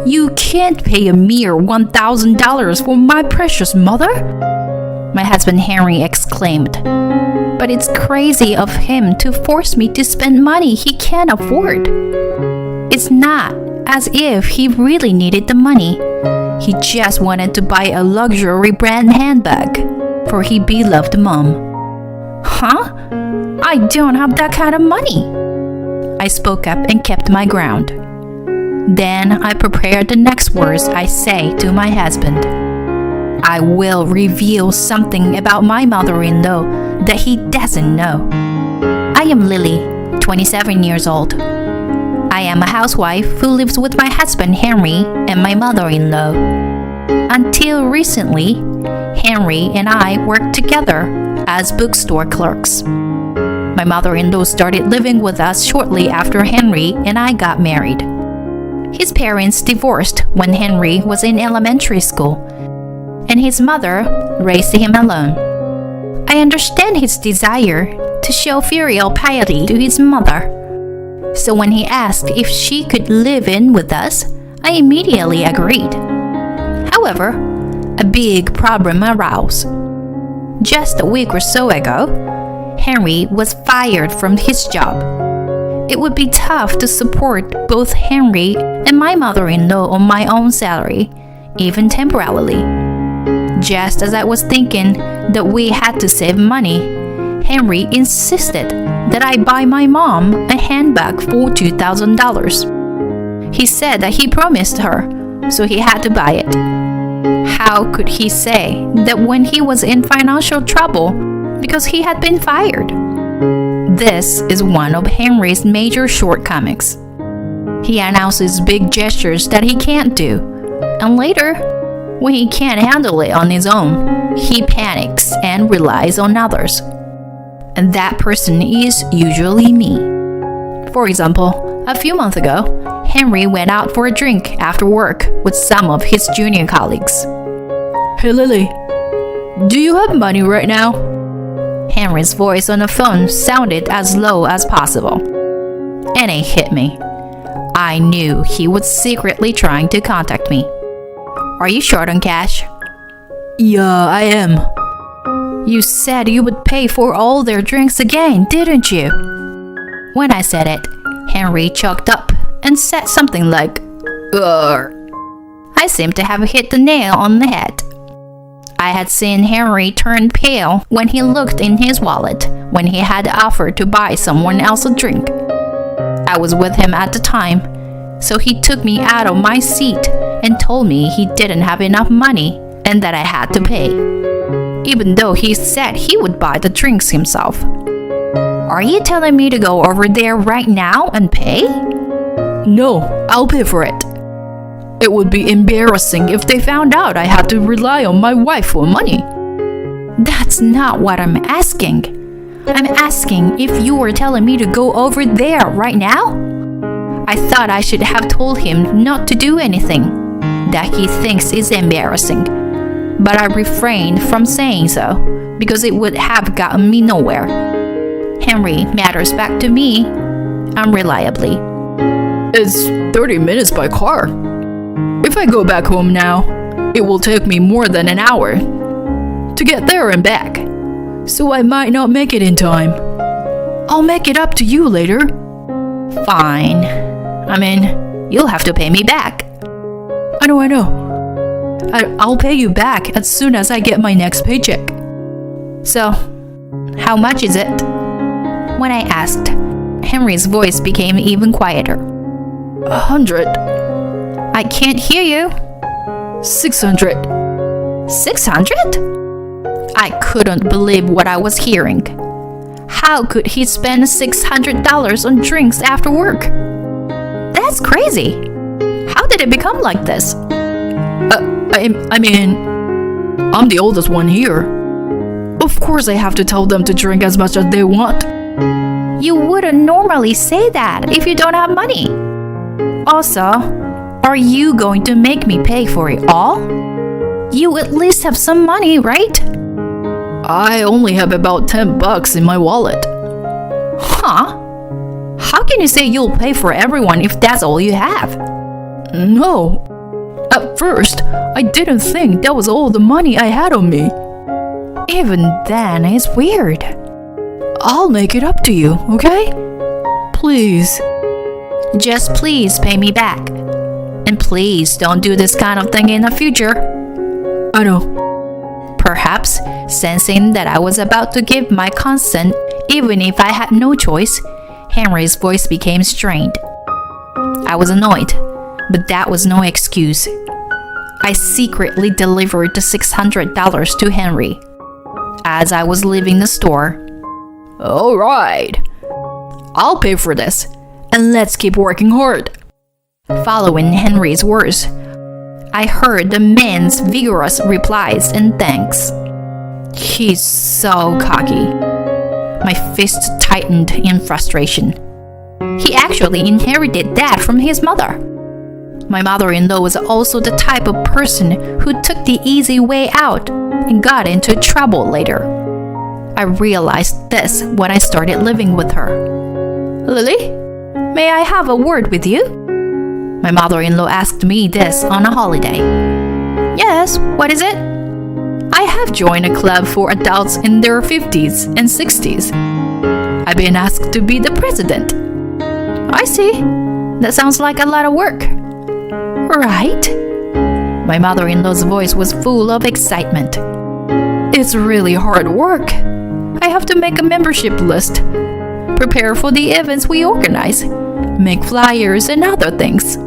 You can't pay a mere $1,000 for my precious mother," my husband Henry exclaimed. "But it's crazy of him to force me to spend money he can't afford. It's not as if he really needed the money. He just wanted to buy a luxury brand handbag for his beloved mom." "Huh? I don't have that kind of money," I spoke up and kept my ground. Then I prepared the next words I say to my husband. I will reveal something about my mother-in-law that he doesn't know. I am Lily, 27 years old. I am a housewife who lives with my husband Henry and my mother-in-law. Until recently, Henry and I worked together as bookstore clerks. My mother-in-law started living with us shortly after Henry and I got married. His parents divorced when Henry was in elementary school, and his mother raised him alone. I understand his desire to show filial piety to his mother. So when he asked if she could live in with us, I immediately agreed. However, a big problem arose. Just a week or so ago, Henry was fired from his job. It would be tough to support both Henry and my mother-in-law on my own salary, even temporarily. Just as I was thinking that we had to save money, Henry insisted that I buy my mom a handbag for $2,000. He said that he promised her, so he had to buy it. How could he say that when he was in financial trouble because he had been fired? This is one of Henry's major shortcomings. He announces big gestures that he can't do, and later, when he can't handle it on his own, he panics and relies on others. And that person is usually me. For example, a few months ago, Henry went out for a drink after work with some of his junior colleagues. "Hey Lily, do you have money right now?" Henry's voice on the phone sounded as low as possible. And it hit me. I knew he was secretly trying to contact me. "Are you short on cash?" "Yeah, I am." "You said you would pay for all their drinks again, didn't you?" When I said it, Henry choked up and said something like, "Ugh." I seemed to have hit the nail on the head. I had seen Henry turn pale when he looked in his wallet when he had offered to buy someone else a drink. I was with him at the time, so he took me out of my seat and told me he didn't have enough money and that I had to pay, even though he said he would buy the drinks himself. "Are you telling me to go over there right now and pay?" "No, I'll pay for it. It would be embarrassing if they found out I had to rely on my wife for money." "That's not what I'm asking. I'm asking if you were telling me to go over there right now." I thought I should have told him not to do anything that he thinks is embarrassing, but I refrained from saying so because it would have gotten me nowhere. Henry matters back to me unreliably. "It's 30 minutes by car. If I go back home now, it will take me more than an hour to get there and back, so I might not make it in time. I'll make it up to you later." "Fine. I mean, you'll have to pay me back." I know. I'll pay you back as soon as I get my next paycheck." "So, how much is it?" When I asked, Henry's voice became even quieter. 100. "I can't hear you." 600. 600? I couldn't believe what I was hearing. How could he spend $600 on drinks after work? That's crazy. How did it become like this? I mean, I'm the oldest one here. Of course I have to tell them to drink as much as they want. You wouldn't normally say that if you don't have money. Also, are you going to make me pay for it all? You at least have some money, right? I only have about $10 in my wallet. Huh? How can you say you'll pay for everyone if that's all you have? No, At first, I didn't think that was all the money I had on me. Even then, it's weird. I'll make it up to you, okay? Please. Just please pay me back. And please don't do this kind of thing in the future. I know. Perhaps, sensing that I was about to give my consent, even if I had no choice, Henry's voice became strained. I was annoyed, but that was no excuse. I secretly delivered the $600 to Henry. As I was leaving the store, All right. I'll pay for this, and let's keep working hard. following Henry's words, I heard the man's vigorous replies and thanks. He's so cocky. My fist tightened in frustration. He actually inherited that from his mother. My mother-in-law was also the type of person who took the easy way out and got into trouble later. I realized this when I started living with her. Lily, may I have a word with you? My mother-in-law asked me this on a holiday. Yes, what is it? I have joined a club for adults in their 50s and 60s. I've been asked to be the president. I see. That sounds like a lot of work. Right? My mother-in-law's voice was full of excitement. It's really hard work. I have to make a membership list, prepare for the events we organize, make flyers and other things.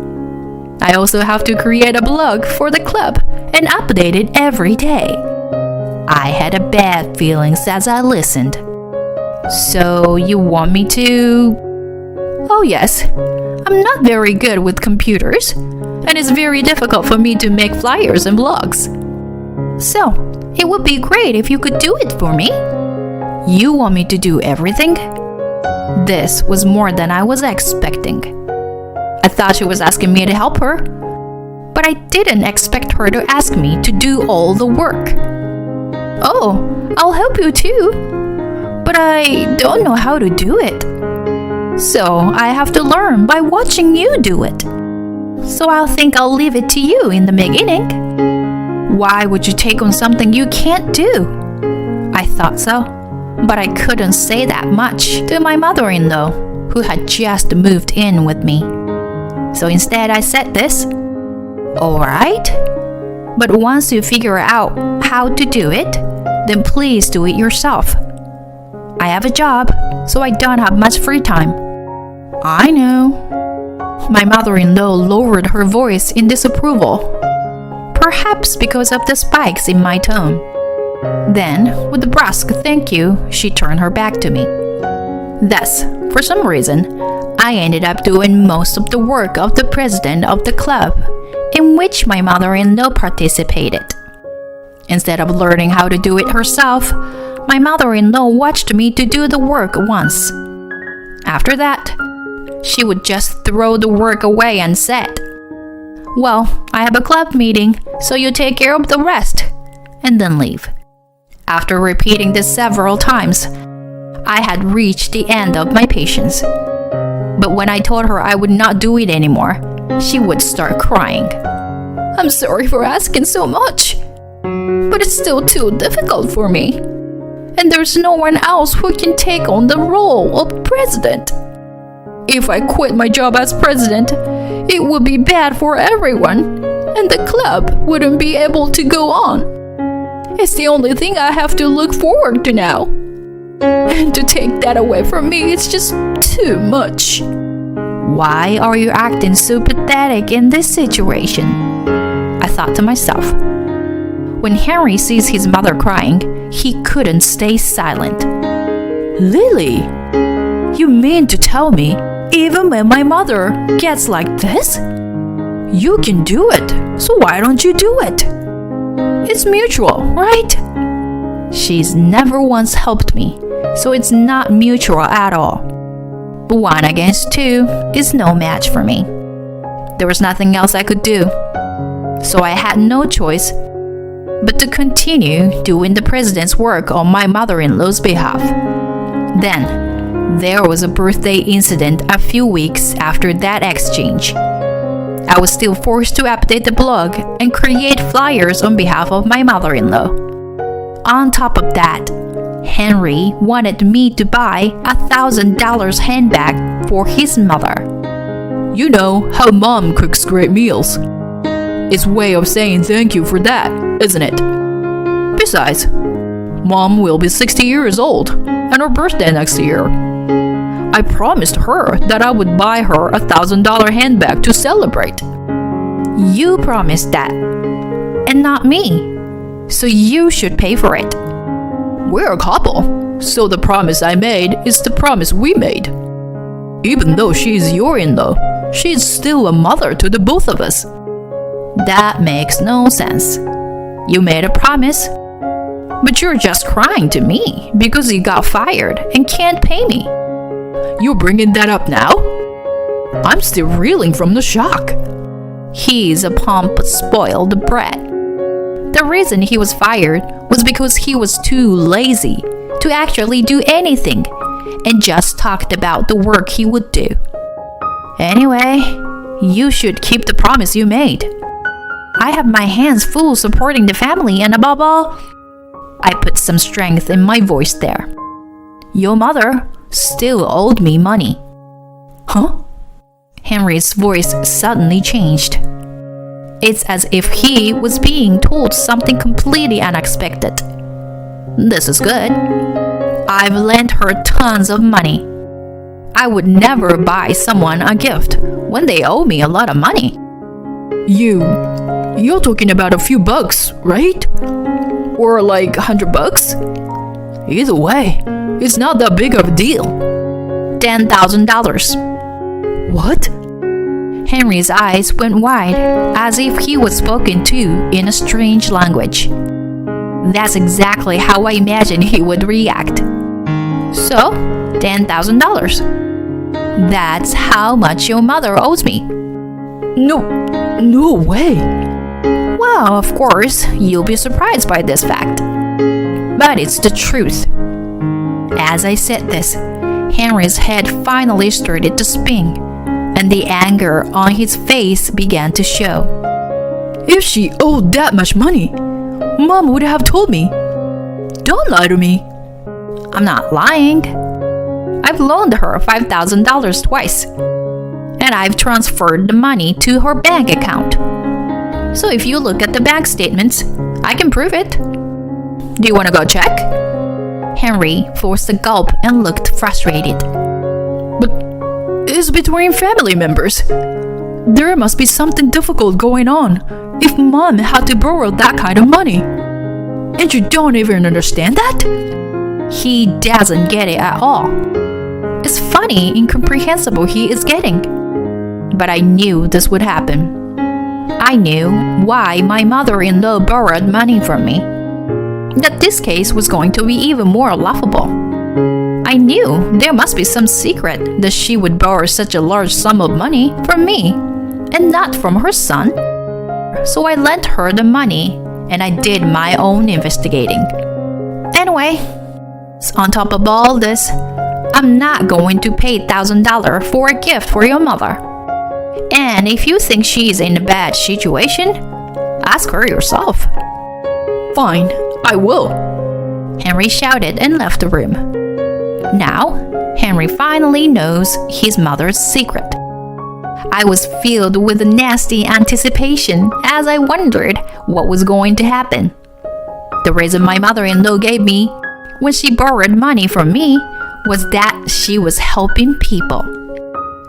I also have to create a blog for the club and update it every day. I had a bad feeling as I listened. So you want me to... Oh yes, I'm not very good with computers, and it's very difficult for me to make flyers and blogs. So, it would be great if you could do it for me. You want me to do everything? This was more than I was expecting. I thought she was asking me to help her, but I didn't expect her to ask me to do all the work. Oh, I'll help you too, but I don't know how to do it. So I have to learn by watching you do it. So I think I'll leave it to you in the beginning. Why would you take on something you can't do? I thought so, but I couldn't say that much to my mother-in-law, who had just moved in with me. So instead I said this. All right, but once you figure out how to do it, then please do it yourself. I have a job, so I don't have much free time. I know. My mother-in-law lowered her voice in disapproval, perhaps because of the spikes in my tone. Then, with a brusque thank you, she turned her back to me. Thus, for some reason, I ended up doing most of the work of the president of the club, in which my mother-in-law participated. Instead of learning how to do it herself, my mother-in-law watched me to do the work once. After that, she would just throw the work away and said, "Well, I have a club meeting, so you take care of the rest," and then leave. After repeating this several times, I had reached the end of my patience. But when I told her I would not do it anymore, she would start crying. "I'm sorry for asking so much, but it's still too difficult for me. And there's no one else who can take on the role of president. If I quit my job as president, it would be bad for everyone, and the club wouldn't be able to go on. It's the only thing I have to look forward to now. And to take that away from me is just too much." Why are you acting so pathetic in this situation? I thought to myself. When Henry sees his mother crying, he couldn't stay silent. "Lily, you mean to tell me even when my mother gets like this? You can do it, so why don't you do it? It's mutual, right?" She's never once helped me, so it's not mutual at all. 1 against 2 is no match for me. There was nothing else I could do, so I had no choice but to continue doing the president's work on my mother-in-law's behalf. Then, there was a birthday incident a few weeks after that exchange. I was still forced to update the blog and create flyers on behalf of my mother-in-law. On top of that, Henry wanted me to buy a $1,000 handbag for his mother. You know how mom cooks great meals. It's a way of saying thank you for that, isn't it? Besides, mom will be 60 years old and her birthday next year. I promised her that I would buy her a $1,000 handbag to celebrate. You promised that, and not me. So you should pay for it. We're a couple, so the promise I made is the promise we made. Even though she's your in-law, she's still a mother to the both of us. That makes no sense. You made a promise, but you're just crying to me because you got fired and can't pay me. You're bringing that up now? I'm still reeling from the shock. He's a pompous, spoiled brat. The reason he was fired was because he was too lazy to actually do anything and just talked about the work he would do. Anyway, you should keep the promise you made. I have my hands full supporting the family, and above all, I put some strength in my voice there. Your mother still owed me money. Huh? Henry's voice suddenly changed. It's as if he was being told something completely unexpected. This is good. I've lent her tons of money. I would never buy someone a gift when they owe me a lot of money. You're talking about a few bucks, right? Or like $100? Either way, it's not that big of a deal. $10,000. What? Henry's eyes went wide, as if he was spoken to in a strange language. That's exactly how I imagined he would react. So, $10,000. That's how much your mother owes me. No way. Well, of course, you'll be surprised by this fact. But it's the truth. As I said this, Henry's head finally started to spin, and the anger on his face began to show. If she owed that much money, Mom would have told me. Don't lie to me. I'm not lying. I've loaned her $5,000 twice, and I've transferred the money to her bank account. So if you look at the bank statements, I can prove it. Do you want to go check? Henry forced a gulp and looked frustrated. But it's between family members. There must be something difficult going on if Mom had to borrow that kind of money. And you don't even understand that? He doesn't get it at all. It's funny, incomprehensible he is getting. But I knew this would happen. I knew why my mother-in-law borrowed money from me. That this case was going to be even more laughable. I knew there must be some secret that she would borrow such a large sum of money from me and not from her son. So I lent her the money and I did my own investigating. Anyway, on top of all this, I'm not going to pay $1,000 for a gift for your mother. And if you think she's in a bad situation, ask her yourself. Fine, I will. Henry shouted and left the room. Now, Henry finally knows his mother's secret. I was filled with a nasty anticipation as I wondered what was going to happen. The reason my mother-in-law gave me when she borrowed money from me was that she was helping people.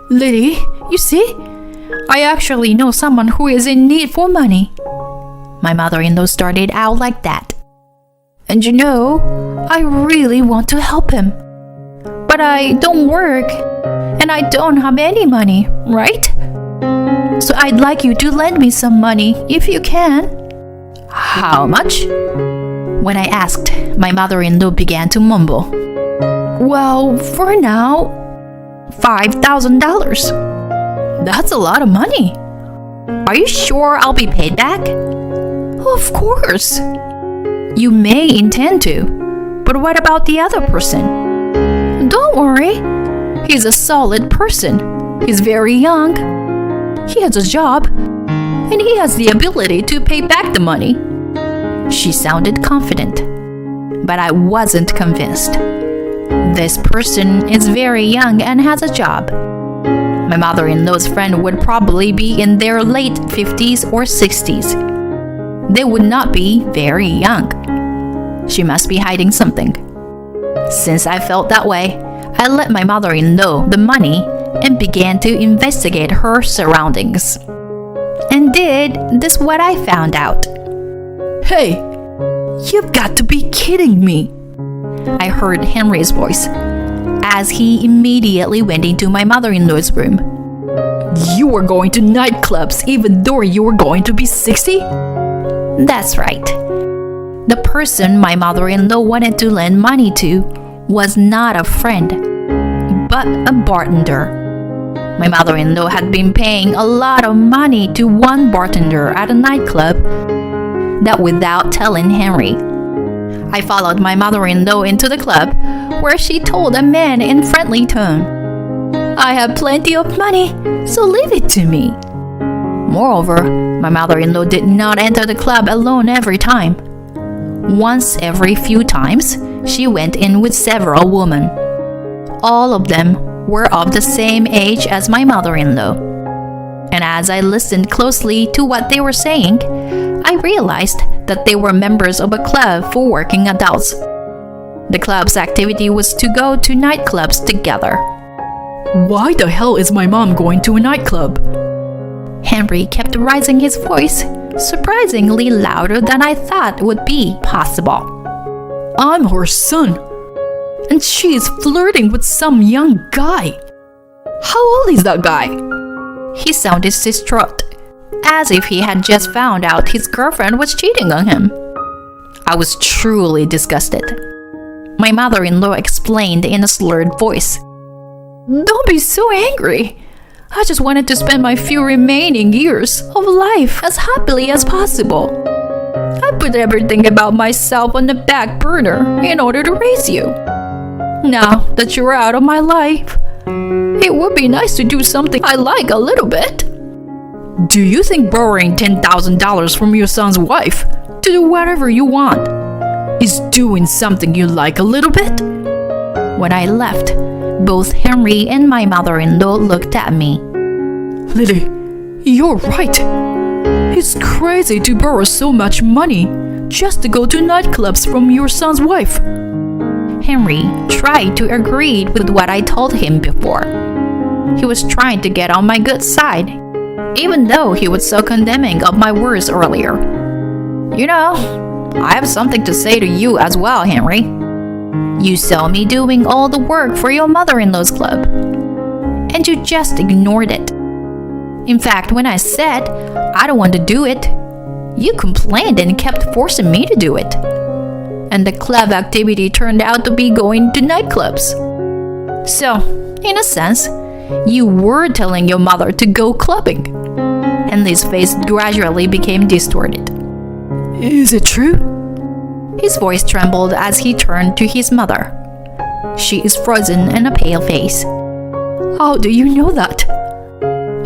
Lily, you see? I actually know someone who is in need for money. My mother-in-law started out like that. And you know, I really want to help him. But I don't work, and I don't have any money, right? So I'd like you to lend me some money if you can. How much? When I asked, my mother-in-law began to mumble. Well, for now, $5,000. That's a lot of money. Are you sure I'll be paid back? Of course. You may intend to, but what about the other person? Don't worry. He's a solid person. He's very young. He has a job, and he has the ability to pay back the money. She sounded confident, but I wasn't convinced. This person is very young and has a job. My mother-in-law's friend would probably be in their late 50s or 60s. They would not be very young. She must be hiding something. Since I felt that way, I let my mother-in-law the money and began to investigate her surroundings. And this what I found out. Hey, you've got to be kidding me. I heard Henry's voice as he immediately went into my mother-in-law's room. You were going to nightclubs even though you were going to be 60? That's right. The person my mother-in-law wanted to lend money to was not a friend, but a bartender. My mother-in-law had been paying a lot of money to one bartender at a nightclub, that without telling Henry. I followed my mother-in-law into the club, where she told a man in friendly tone, "I have plenty of money, so leave it to me." Moreover, my mother-in-law did not enter the club alone every time. Once every few times, she went in with several women. All of them were of the same age as my mother-in-law. And as I listened closely to what they were saying, I realized that they were members of a club for working adults. The club's activity was to go to nightclubs together. Why the hell is my mom going to a nightclub? Henry kept raising his voice, surprisingly louder than I thought would be possible. I'm her son, and she is flirting with some young guy. How old is that guy? He sounded distraught, as if he had just found out his girlfriend was cheating on him. I was truly disgusted. My mother-in-law explained in a slurred voice, Don't be so angry. I just wanted to spend my few remaining years of life as happily as possible. I put everything about myself on the back burner in order to raise you. Now that you're out of my life, it would be nice to do something I like a little bit. Do you think borrowing $10,000 from your son's wife to do whatever you want is doing something you like a little bit? When I left, both Henry and my mother-in-law looked at me. Lily, you're right. It's crazy to borrow so much money just to go to nightclubs from your son's wife. Henry tried to agree with what I told him before. He was trying to get on my good side, even though he was so condemning of my words earlier. You know, I have something to say to you as well, Henry. You saw me doing all the work for your mother-in-law's club, and you just ignored it. In fact, when I said I don't want to do it, you complained and kept forcing me to do it. And the club activity turned out to be going to nightclubs. So, in a sense, you were telling your mother to go clubbing. Henley's face gradually became distorted. Is it true? His voice trembled as he turned to his mother. She is frozen and a pale face. How do you know that?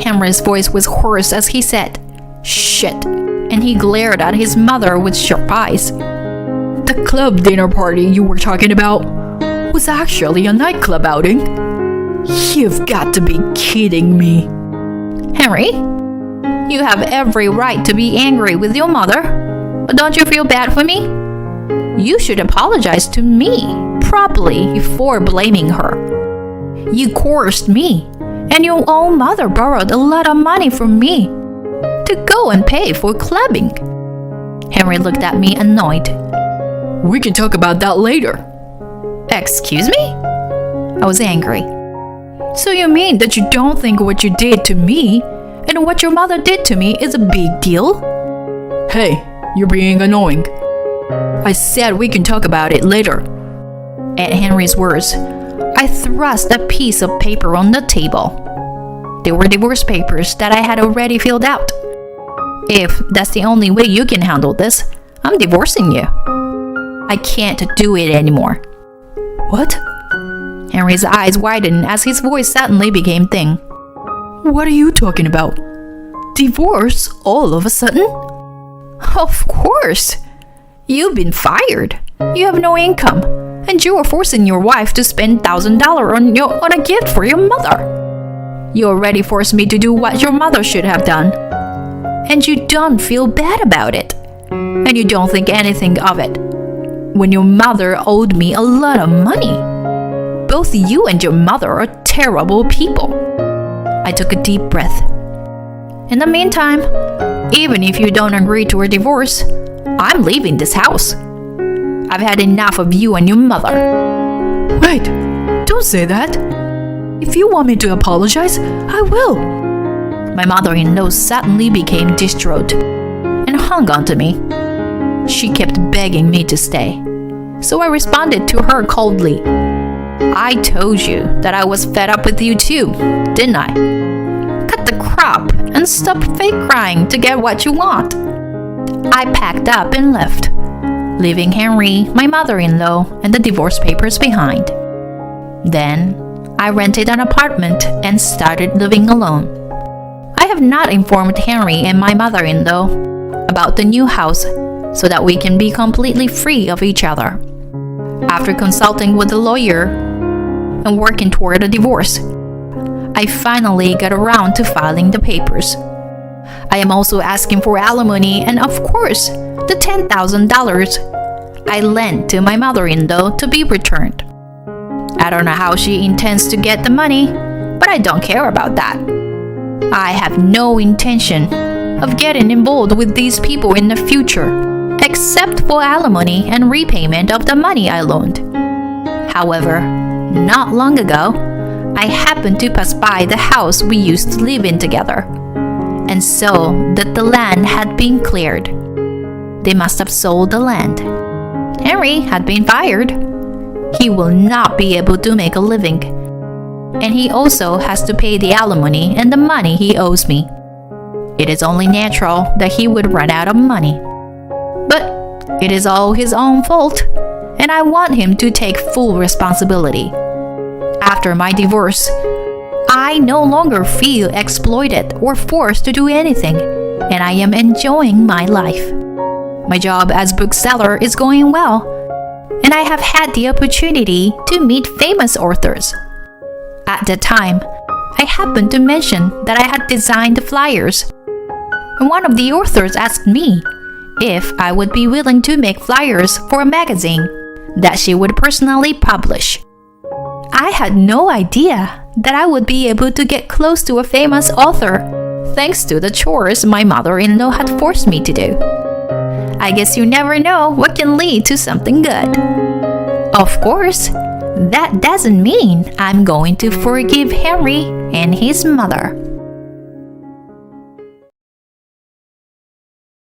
Henry's voice was hoarse as he said, "Shit," and he glared at his mother with sharp eyes. The club dinner party you were talking about was actually a nightclub outing? You've got to be kidding me. Henry, you have every right to be angry with your mother, but don't you feel bad for me? You should apologize to me properly before blaming her. You coerced me, and your own mother borrowed a lot of money from me to go and pay for clubbing. Henry looked at me annoyed. We can talk about that later. Excuse me? I was angry. So you mean that you don't think what you did to me and what your mother did to me is a big deal? Hey, you're being annoying. I said we can talk about it later. At Henry's words, I thrust a piece of paper on the table. They were divorce papers that I had already filled out. If that's the only way you can handle this, I'm divorcing you. I can't do it anymore. What? Henry's eyes widened as his voice suddenly became thin. What are you talking about? Divorce all of a sudden? Of course. You've been fired. You have no income, and you are forcing your wife to spend $1,000 on a gift for your mother. You already forced me to do what your mother should have done, and you don't feel bad about it, and you don't think anything of it, when your mother owed me a lot of money. Both you and your mother are terrible people. I took a deep breath. In the meantime, even if you don't agree to a divorce, I'm leaving this house. I've had enough of you and your mother. Wait, don't say that. If you want me to apologize, I will. My mother-in-law suddenly became distraught and hung on to me. She kept begging me to stay, so I responded to her coldly. I told you that I was fed up with you too, didn't I? Cut the crap and stop fake crying to get what you want. I packed up and left, leaving Henry, my mother-in-law, and the divorce papers behind. Then, I rented an apartment and started living alone. I have not informed Henry and my mother-in-law about the new house so that we can be completely free of each other. After consulting with a lawyer and working toward a divorce, I finally got around to filing the papers. I am also asking for alimony and, of course, the $10,000 I lent to my mother-in-law to be returned. I don't know how she intends to get the money, but I don't care about that. I have no intention of getting involved with these people in the future, except for alimony and repayment of the money I loaned. However, not long ago, I happened to pass by the house we used to live in together, and saw that the land had been cleared. They must have sold the land. Henry had been fired. He will not be able to make a living, and he also has to pay the alimony and the money he owes me. It is only natural that he would run out of money. But it is all his own fault, and I want him to take full responsibility. After my divorce, I no longer feel exploited or forced to do anything, and I am enjoying my life. My job as bookseller is going well, and I have had the opportunity to meet famous authors. At that time, I happened to mention that I had designed the flyers, and one of the authors asked me if I would be willing to make flyers for a magazine that she would personally publish. I had no idea that I would be able to get close to a famous author thanks to the chores my mother-in-law had forced me to do. I guess you never know what can lead to something good. Of course, that doesn't mean I'm going to forgive Henry and his mother.